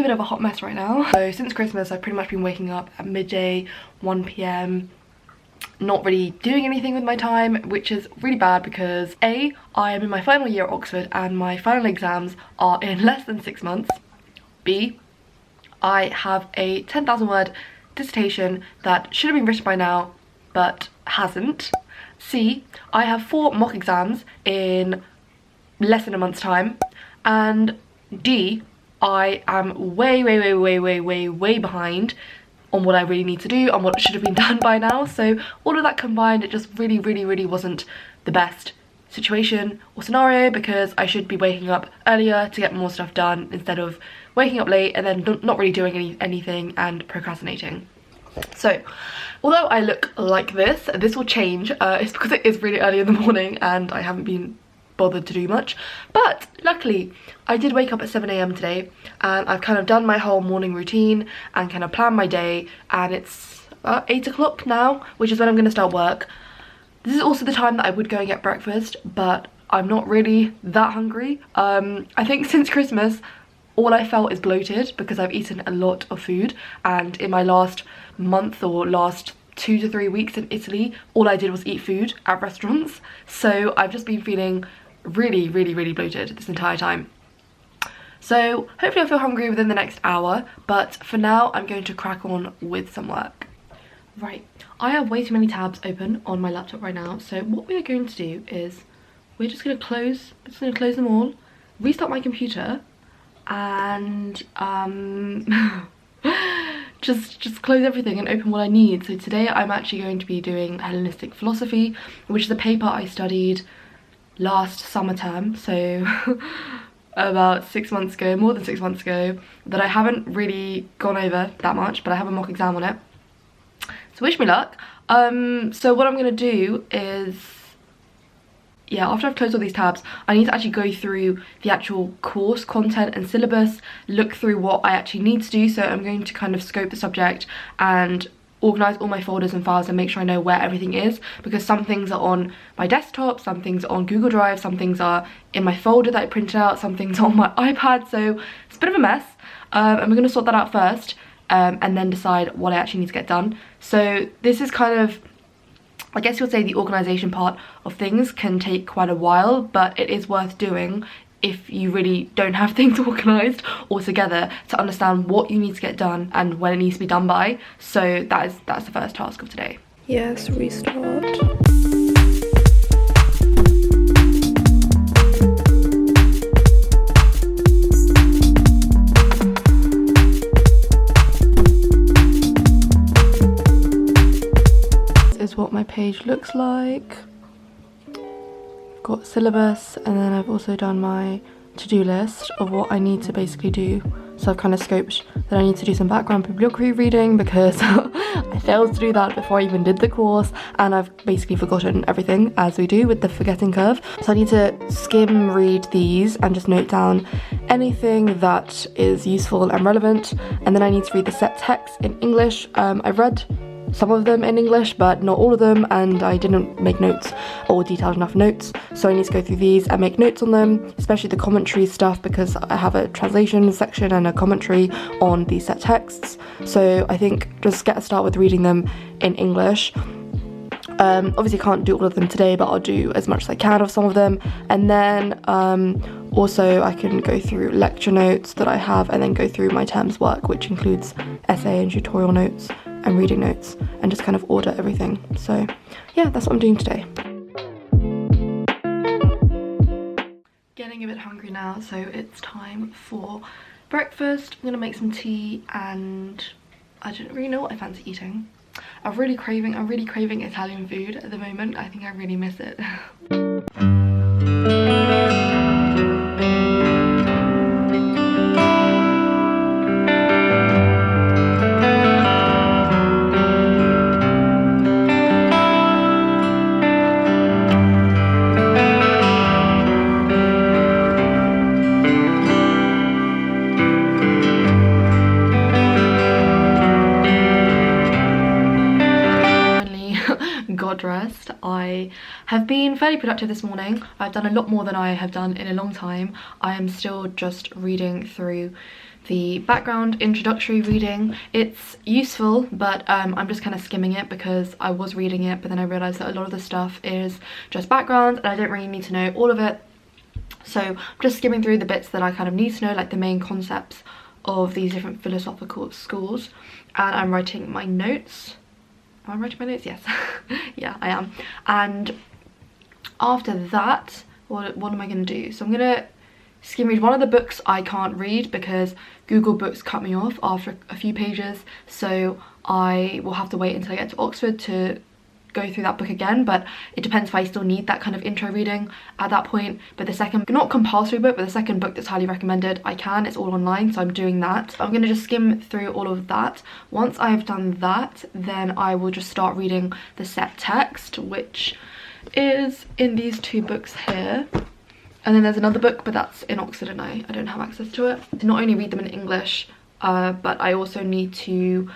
bit of a hot mess right now. So since Christmas, I've pretty much been waking up at midday, 1 p.m, not really doing anything with my time, which is really bad because A, I am in my final year at Oxford and my final exams are in less than 6 months. B, I have a 10,000 word dissertation that should have been written by now but hasn't. C, I have 4 mock exams in less than a month's time. And D, I am way behind on what I really need to do, on what should have been done by now. So all of that combined, it just really wasn't the best situation or scenario, because I should be waking up earlier to get more stuff done instead of waking up late and then not really doing anything and procrastinating. So although I look like this will change. It's because it is really early in the morning and I haven't been bothered to do much, but luckily I did wake up at 7 a.m. today and I've kind of done my whole morning routine and kind of planned my day, and it's 8 o'clock now, which is when I'm going to start work. This is also the time that I would go and get breakfast, but I'm not really that hungry. I think since Christmas all I felt is bloated because I've eaten a lot of food, and in my last month or last 2 to 3 weeks in Italy, all I did was eat food at restaurants. So I've just been feeling really bloated this entire time. So hopefully I'll feel hungry within the next hour, but for now I'm going to crack on with some work. Right, I have way too many tabs open on my laptop right now, so what we are going to do is we're just going to close them all, restart my computer, and just close everything and open what I need. So today I'm actually going to be doing Hellenistic philosophy, which is a paper I studied last summer term, so about 6 months ago, more than 6 months ago, that I haven't really gone over that much, but I have a mock exam on it. So wish me luck. So what I'm going to do is, yeah, after I've closed all these tabs, I need to actually go through the actual course content and syllabus, look through what I actually need to do. So I'm going to kind of scope the subject and organise all my folders and files and make sure I know where everything is, because some things are on my desktop, some things are on Google Drive, some things are in my folder that I printed out, some things are on my iPad, so it's a bit of a mess. And we're going to sort that out first, and then decide what I actually need to get done. So this is kind of, I guess you'll say, the organisation part of things can take quite a while, but it is worth doing if you really don't have things organised or together, to understand what you need to get done and when it needs to be done by. So that's the first task of today. Yes, restart. This is what my page looks like. Got syllabus, and then I've also done my to-do list of what I need to basically do. So I've kind of scoped that I need to do some background bibliography reading because I failed to do that before I even did the course, and I've basically forgotten everything, as we do with the forgetting curve. So I need to skim read these and just note down anything that is useful and relevant, and then I need to read the set text in English. I've read some of them in English, but not all of them, and I didn't make notes or detailed enough notes, so I need to go through these and make notes on them, especially the commentary stuff, because I have a translation section and a commentary on these set texts. So I think just get a start with reading them in English. Obviously can't do all of them today, but I'll do as much as I can of some of them, and then also I can go through lecture notes that I have, and then go through my term's work, which includes essay and tutorial notes and reading notes, and just kind of order everything. So yeah, that's what I'm doing today. Getting a bit hungry now, so it's time for breakfast. I'm gonna make some tea, and I don't really know what I fancy eating. I'm really craving Italian food at the moment. I think I really miss it. Got dressed. honest. I have been fairly productive this morning. I've done a lot more than I have done in a long time. I am still just reading through the background introductory reading. It's useful, but I'm just kind of skimming it because I was reading it, but then I realised that a lot of the stuff is just background and I don't really need to know all of it. So I'm just skimming through the bits that I kind of need to know, like the main concepts of these different philosophical schools, and I'm writing my notes. Am I writing my notes? Yes. Yeah, I am. And after that, what am I going to do? So I'm going to skim read one of the books I can't read because Google Books cut me off after a few pages, so I will have to wait until I get to Oxford to go through that book again, but it depends if I still need that kind of intro reading at that point. But the second, not compulsory book, but the second book that's highly recommended, I can. It's all online, so I'm doing that. I'm going to just skim through all of that. Once I've done that, then I will just start reading the set text, which is in these two books here. And then there's another book, but that's in Oxford and I don't have access to it. To not only read them in English, but I also need to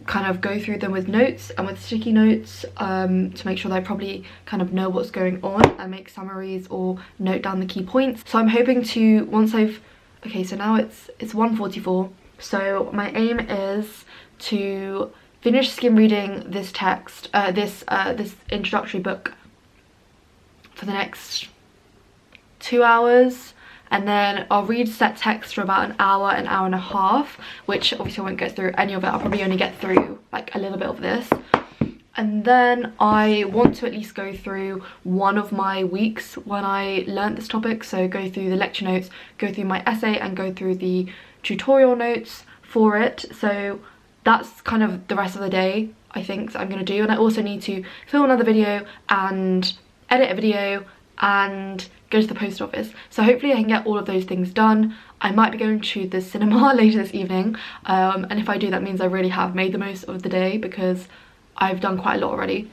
kind of go through them with notes and with sticky notes to make sure that I probably kind of know what's going on and make summaries or note down the key points. So I'm hoping to, once I've, okay, so now it's 1:44. So my aim is to finish skim reading this text, this introductory book for the next 2 hours, and then I'll read set text for about an hour and a half, which obviously I won't get through any of it. I'll probably only get through like a little bit of this, and then I want to at least go through one of my weeks when I learnt this topic. So go through the lecture notes, go through my essay, and go through the tutorial notes for it. So that's kind of the rest of the day, I think, that I'm going to do. And I also need to film another video and edit a video and go to the post office. So hopefully I can get all of those things done. I might be going to the cinema later this evening, and if I do, that means I really have made the most of the day because I've done quite a lot already.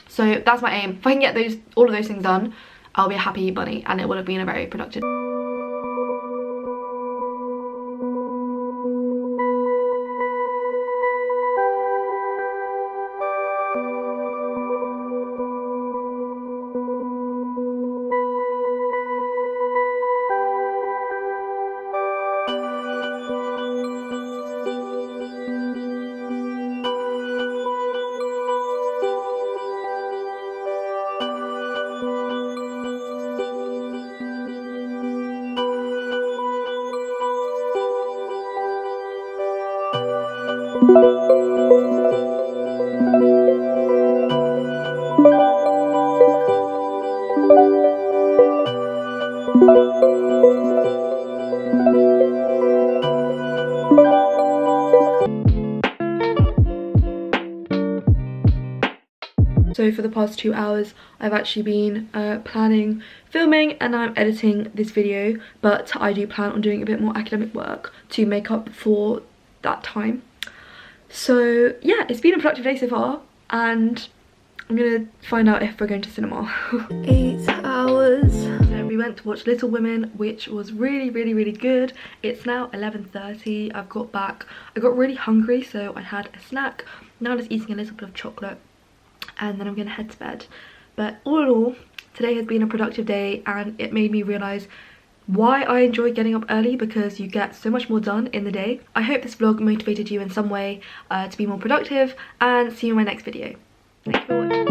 So that's my aim. If I can get all of those things done, I'll be a happy bunny and it will have been a very productive. So for the past 2 hours I've actually been planning, filming, and I'm editing this video, but I do plan on doing a bit more academic work to make up for that time. So yeah, it's been a productive day so far, and I'm gonna find out if we're going to cinema. 8 hours. So we went to watch Little Women, which was really good. It's now 11:30. I've got back. I got really hungry, so I had a snack. Now I'm just eating a little bit of chocolate, and then I'm gonna head to bed. But all in all, today has been a productive day, and it made me realise why I enjoy getting up early, because you get so much more done in the day. I hope this vlog motivated you in some way to be more productive, and see you in my next video. Thank you for watching.